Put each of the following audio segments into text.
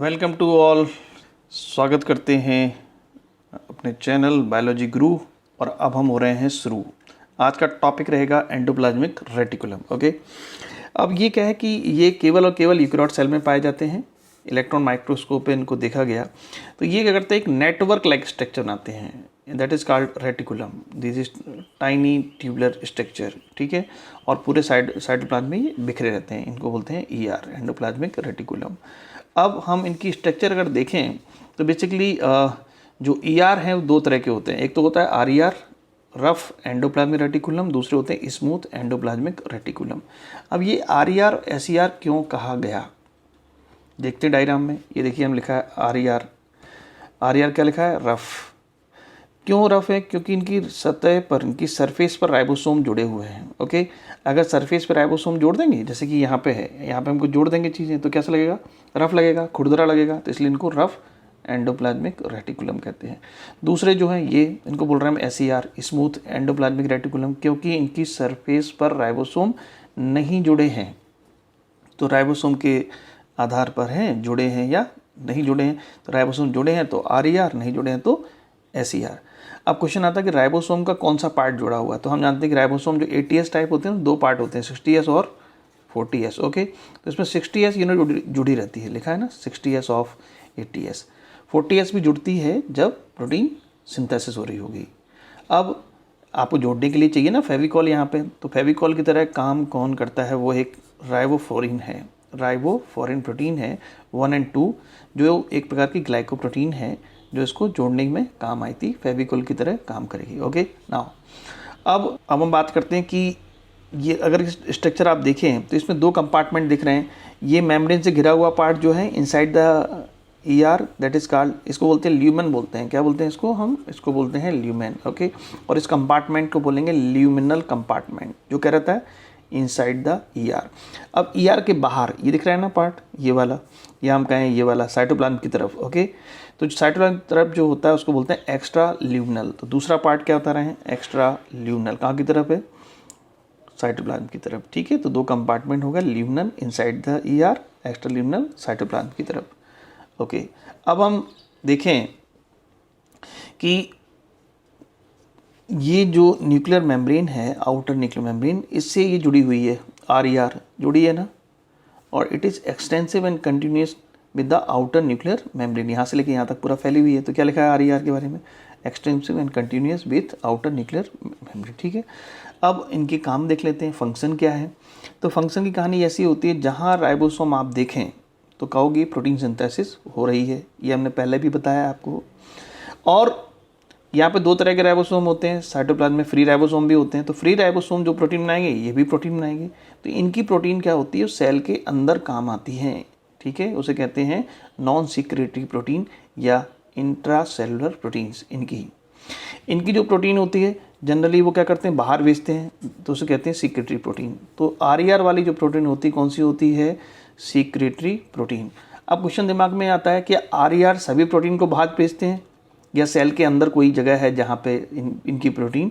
Welcome to all. स्वागत करते हैं अपने चैनल बायोलॉजी गुरु। और अब हम हो रहे हैं शुरू। आज का टॉपिक रहेगा एंडोप्लाज्मिक रेटिकुलम। ओके, अब ये क्या है कि ये केवल और केवल यूकेरियोट सेल में पाए जाते हैं। इलेक्ट्रॉन माइक्रोस्कोप पे इनको देखा गया तो ये क्या करते हैं, एक नेटवर्क लाइक स्ट्रक्चर बनाते हैं, that is called reticulum. This is tiny tubular structure, ठीक है। और पूरे साइटोप्लाज्म में ये बिखरे रहते हैं, इनको बोलते हैं ईआर, एंडोप्लाज्मिक रेटिकुलम। अब हम इनकी स्ट्रक्चर अगर देखें तो बेसिकली जो ईआर हैं वो दो तरह के होते हैं। एक तो होता है आरईआर, रफ एंडोप्लाज्मिक रेटिकुलम, दूसरे होते हैं स्मूथ एंडोप्लाज्मिक रेटिकुलम। अब ये आरईआर एसईआर क्यों कहा गया, देखते हैं डायग्राम में। ये देखिए हम लिखा है आरईआर। आरईआर क्या लिखा है? रफ। क्यों रफ है? क्योंकि इनकी सतह पर, इनकी सरफेस पर राइबोसोम जुड़े हुए हैं। ओके, अगर सरफेस पर राइबोसोम जोड़ देंगे, जैसे कि यहाँ पे है, यहाँ पे हमको जोड़ देंगे चीज़ें, तो कैसा लगेगा? रफ लगेगा, खुरदरा लगेगा। तो इसलिए इनको रफ एंडोप्लाज्मिक रेटिकुलम कहते हैं। दूसरे जो हैं ये, इनको बोल रहे हैं हम एसईआर, स्मूथ एंडोप्लाज्मिक रेटिकुलम, क्योंकि इनकी सरफेस पर राइबोसोम नहीं जुड़े हैं। तो राइबोसोम के आधार पर हैं, जुड़े हैं या नहीं जुड़े हैं। तो राइबोसोम जुड़े हैं तो आरईआर, नहीं जुड़े हैं तो एसईआर। अब क्वेश्चन आता है कि राइबोसोम का कौन सा पार्ट जुड़ा हुआ है। तो हम जानते हैं कि राइबोसोम जो एटीएस टाइप होते हैं, दो पार्ट होते हैं, 60S और 40S। ओके, तो इसमें 60S यूनिट जुड़ी रहती है, लिखा है ना 60S ऑफ 80S। 40S भी जुड़ती है जब प्रोटीन सिंथेसिस हो रही होगी। अब आपको जोड़ने के लिए चाहिए ना फेविकॉल यहाँ पे, तो फेविकॉल की तरह काम कौन करता है? वो एक राइबोफ्लोरिन है, राइबोफ्लोरिन प्रोटीन है 1 और 2, जो एक प्रकार की ग्लाइकोप्रोटीन है जो इसको जोड़ने में काम आई थी, फेविकॉल की तरह काम करेगी। ओके, नाउ अब हम बात करते हैं कि ये अगर स्ट्रक्चर आप देखें तो इसमें दो कंपार्टमेंट दिख रहे हैं। ये मेम्ब्रेन से घिरा हुआ पार्ट जो है inside the ER, that is called, इसको बोलते हैं ल्यूमेन बोलते हैं। क्या बोलते हैं इसको? हम इसको बोलते हैं ल्यूमेन। ओके, और इस कंपार्टमेंट को बोलेंगे ल्यूमिनल कंपार्टमेंट, जो क्या रहता है इनसाइड द ईआर। अब ईआर के बाहर ये दिख रहा है ना पार्ट, ये वाला, या हम कहें ये वाला साइटोप्लाज्म की तरफ। ओके, तो साइटोप्लाज्म की तरफ जो होता है उसको बोलते हैं एक्स्ट्रा ल्यूमिनल। तो दूसरा पार्ट क्या होता है? Extra luminal. कहाँ की तरफ है? साइटोप्लाज्म की तरफ, ठीक है। तो दो कंपार्टमेंट होगा, luminal inside the ER, extra luminal cytoplasm की तरफ। ओके, अब हम देखें कि ये जो न्यूक्लियर मेम्ब्रेन है, आउटर न्यूक्लियर मेम्ब्रेन, इससे ये जुड़ी हुई है, आरईआर जुड़ी है ना, और it is extensive and continuous with the outer nuclear membrane. यहाँ से लेके यहाँ तक पूरा फैली हुई है। तो क्या लिखा है आरईआर के बारे में? Extensive and continuous with outer nuclear membrane, ठीक है। अब इनके काम देख लेते हैं, फंक्शन क्या है। तो फंक्शन की कहानी ऐसी होती है, जहाँ राइबोसोम आप देखें तो कहोगे प्रोटीन सिंथेसिस हो रही है, ये हमने पहले भी बताया आपको। और यहाँ पे दो तरह के राइबोसोम होते हैं, साइटोप्लाज्म में फ्री राइबोसोम भी होते हैं। तो फ्री राइबोसोम जो प्रोटीन बनाएंगे, ये भी प्रोटीन बनाएंगे। तो इनकी प्रोटीन क्या होती है? सेल के अंदर काम आती है, ठीक है। उसे कहते हैं नॉन सीक्रेटरी प्रोटीन या इंट्रासेलुलर प्रोटीन्स। इनकी जो प्रोटीन होती है जनरली वो क्या करते हैं? बाहर भेजते हैं, तो उसे कहते हैं सीक्रेटरी प्रोटीन। तो आरईआर वाली जो प्रोटीन होती है, कौन सी होती है? Secretory protein. अब क्वेश्चन दिमाग में आता है कि आरईआर सभी प्रोटीन को बाहर भेजते हैं, या सेल के अंदर कोई जगह है जहाँ पे इनकी प्रोटीन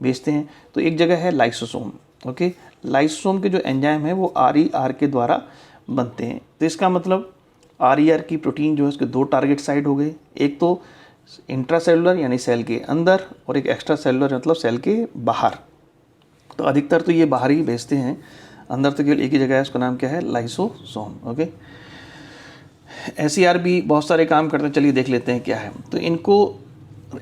भेजते हैं? तो एक जगह है लाइसोसोम। ओके, लाइसोसोम के जो एंजाइम है वो आरईआर के द्वारा बनते हैं। तो इसका मतलब आरईआर की प्रोटीन जो है उसके दो टारगेट साइट हो गए, एक तो इंट्रासेलुलर यानी सेल के अंदर, और एक एक्स्ट्रा सेलुलर मतलब सेल के बाहर। तो अधिकतर तो ये बाहर ही भेजते हैं, अंदर तो केवल एक ही जगह है, उसका नाम क्या है? लाइसोसोम। ओके, एसईआर भी बहुत सारे काम करते हैं, चलिए देख लेते हैं क्या है। तो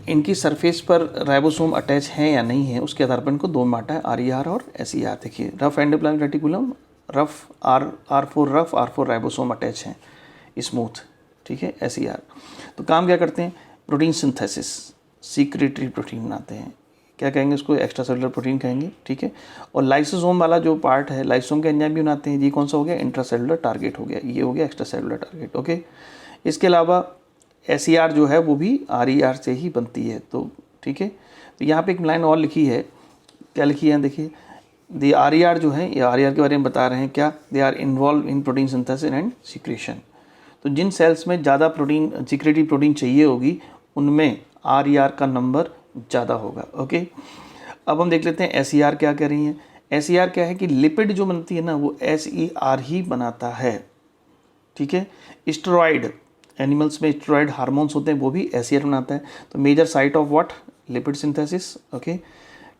इनकी सरफेस पर राइबोसोम अटैच हैं या नहीं है, उसके आधार पर इनको दो बांटा है, आरईआर और एसईआर। देखिए, rough endoplasmic reticulum, rough R4 rough, R4 ribosome attach हैं, स्मूथ, ठीक है, एसईआर। तो काम क्या करते हैं? प्रोटीन सिंथेसिस, सीक्रेटरी प्रोटीन बनाते हैं। क्या कहेंगे उसको? एक्स्ट्रा सेलुलर प्रोटीन कहेंगे, ठीक है। और लाइसोसोम वाला जो पार्ट है, लाइसोसोम के एंजाइम भी बनाते हैं। ये कौन सा हो गया? इंट्रासेलुलर टारगेट हो गया, ये हो गया एक्स्ट्रा सेलुलर टारगेट। ओके, इसके अलावा एसईआर जो है वो भी आरईआर से ही बनती है, तो ठीक है। तो यहाँ पे एक लाइन और लिखी है, क्या लिखी है? देखिए, द आरईआर जो है, ये आरईआर के बारे में बता रहे हैं क्या? They are involve in protein synthesis and secretion. तो जिन सेल्स में ज़्यादा प्रोटीन, सीक्रेटरी प्रोटीन चाहिए होगी, उनमें आरईआर का नंबर ज़्यादा होगा। ओके, अब हम देख लेते हैं एसईआर क्या कह रही हैं। एसईआर क्या है कि लिपिड जो बनती है ना, वो एसईआर ही बनाता है, ठीक है। स्टेरॉइड एनिमल्स में स्टेरॉयड हार्मोन्स होते हैं, वो भी SCR बनाता है। तो major site of what, lipid synthesis. Okay,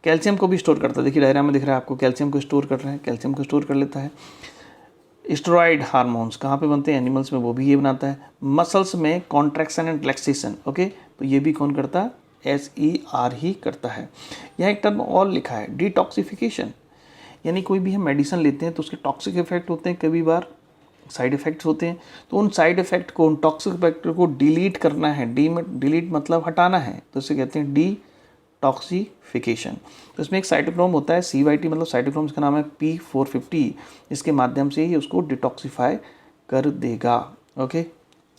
calcium को भी स्टोर करता है, देखिए डायग्राम में दिख रहा है आपको, कैल्शियम को स्टोर कर रहे हैं, कैल्शियम को स्टोर कर लेता है। स्टेरॉयड हार्मोन्स कहाँ पे बनते हैं, एनिमल्स में, वो भी ये बनाता है। मसल्स में कॉन्ट्रैक्शन एंड रिलैक्सेशन, ओके, तो ये भी कौन करता है, SER ही करता है। यहाँ एक टर्म और लिखा है, डिटॉक्सिफिकेशन, यानी कोई भी हम मेडिसिन लेते हैं तो उसके टॉक्सिक इफेक्ट होते हैं, कभी बार साइड इफ़ेक्ट्स होते हैं, तो उन साइड इफ़ेक्ट को, उन टॉक्सिक इफेक्ट को डिलीट करना है, डिलीट मतलब हटाना है, तो इसे कहते हैं डिटॉक्सिफिकेशन। तो इसमें एक साइटोक्रोम होता है, CYT, मतलब साइटोक्रोम, इसका नाम है P450, इसके माध्यम से ही उसको डिटॉक्सिफाई कर देगा। ओके,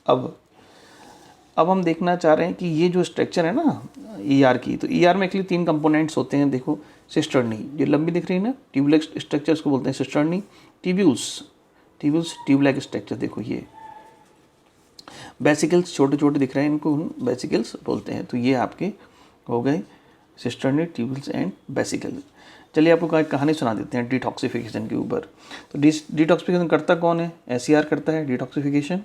अब हम देखना चाह रहे हैं कि ये जो स्ट्रक्चर है ना ER की, तो ER में एक्चुअली 3 कंपोनेंट्स होते हैं। देखो, सिस्टर्नी, ये लंबी दिख रही है ना, ट्यूबुलर स्ट्रक्चर्स को बोलते हैं सिस्टर्नी। ट्यूब्यूल्स ट्यूब-लाइक स्ट्रक्चर, देखो ये बेसिकल्स, छोटे छोटे दिख रहे हैं, इनको बेसिकल्स बोलते हैं। तो ये आपके हो गए सिस्टर्नी, ट्यूब्यूल्स एंड बेसिकल्स। चलिए आपको कहानी सुना देते हैं डिटॉक्सिफिकेशन के ऊपर। तो डिटॉक्सिफिकेशन करता कौन है, SCR करता है डिटॉक्सिफिकेशन।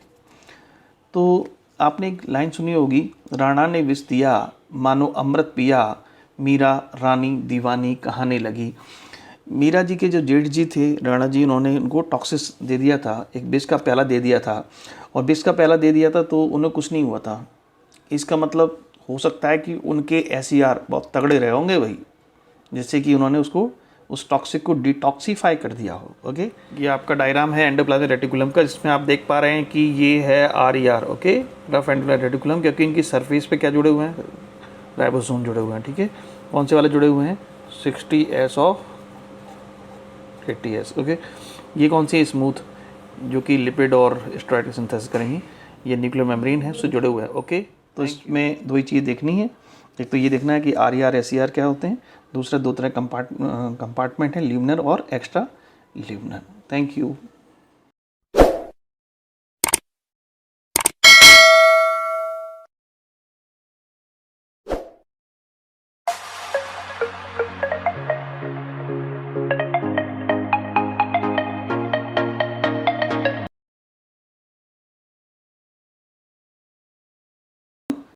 तो आपने एक लाइन सुनी होगी, राणा ने विष दिया मानो अमृत पिया, मीरा रानी दीवानी कहाने लगी। मीरा जी के जो जेठ जी थे, राणा जी, उन्होंने उनको टॉक्सिस दे दिया था, एक विष का प्याला दे दिया था, और विष का प्याला दे दिया था तो उन्हें कुछ नहीं हुआ था। इसका मतलब हो सकता है कि उनके SCR बहुत तगड़े रहे होंगे भाई, जिससे कि उन्होंने उसको, उस टॉक्सिक को डिटॉक्सीफाई कर दिया हो। ओके, ये आपका डायग्राम है एंडोप्लाज्मिक रेटिकुलम का, जिसमें आप देख पा रहे हैं कि ये है RER, okay, rough endoplasmic reticulum, क्योंकि इनकी सरफेस पे क्या जुड़े हुए हैं, राइबोसोम जुड़े हुए हैं। ठीक है, कौन से वाले जुड़े हुए हैं, 60S और 80S। ओके, ये कौन सी स्मूथ, जो कि लिपिड और स्टेरॉयड सिंथेसिस करेंगी, ये न्यूक्लियर मेम्ब्रेन है, उससे जुड़े हुए हैं। ओके, तो इसमें 2 ही चीज़ देखनी है, एक तो ये देखना है कि RER SCR क्या होते हैं, दूसरा 2 तरह कंपार्टमेंट है, ल्यूमिनर और एक्स्ट्रा ल्यूमिनर। Thank you.